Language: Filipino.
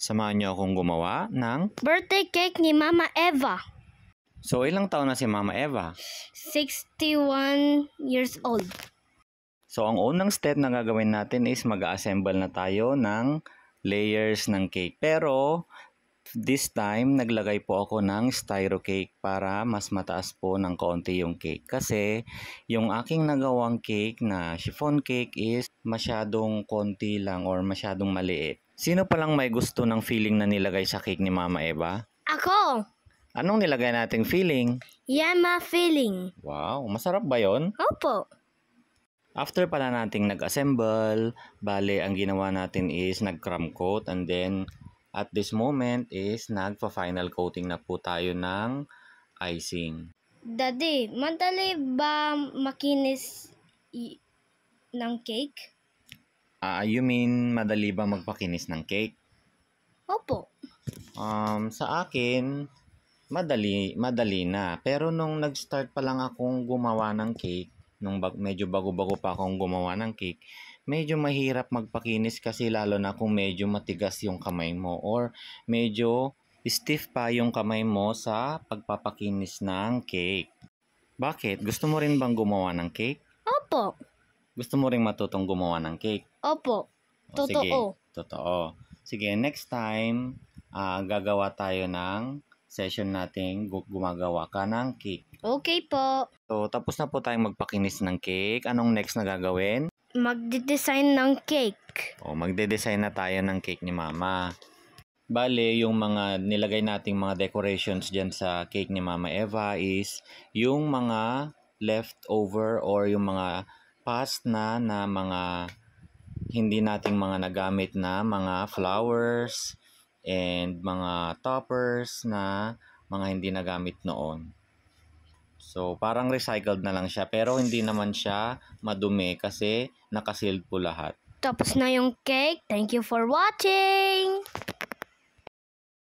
Samahan niyo akong gumawa ng birthday cake ni Mama Eva. So, ilang taon na si Mama Eva? 61 years old. So, ang unang step na gagawin natin is mag-assemble na tayo ng layers ng cake. Pero, this time, naglagay po ako ng styro cake para mas mataas po ng konti yung cake. Kasi, yung aking nagawang cake na chiffon cake is masyadong konti lang or masyadong maliit. Sino palang may gusto ng filling na nilagay sa cake ni Mama Eva? Ako! Anong nilagay nating filling? Yama filling. Wow, masarap ba yon? Opo. After pala nating nag-assemble, bale ang ginawa natin is nag-crumb coat and then at this moment is nagpa-final coating na po tayo ng icing. Daddy, madali ba makinis ng cake? You mean madali ba magpakinis ng cake? Opo. Sa akin, madali na. Pero nung nag-start pa lang akong gumawa ng cake, nung medyo bago-bago pa akong gumawa ng cake, medyo mahirap magpakinis kasi lalo na kung medyo matigas yung kamay mo or medyo stiff pa yung kamay mo sa pagpapakinis ng cake. Bakit? Gusto mo rin bang gumawa ng cake? Opo. Gusto mo rin matutong gumawa ng cake? Opo. Totoo. Sige, totoo. Sige, next time, gagawa tayo ng session natin gumagawa ka ng cake. Okay po. So, tapos na po tayong magpakinis ng cake. Anong next na gagawin? Magde-design ng cake. Magde-design na tayo ng cake ni Mama. Bale, yung mga nilagay nating mga decorations dyan sa cake ni Mama Eva is yung mga leftover or yung mga past na mga hindi nating mga nagamit na mga flowers and mga toppers na mga hindi nagamit noon. So, parang recycled na lang siya pero hindi naman siya madumi kasi nakasealed po lahat. Tapos na yung cake. Thank you for watching!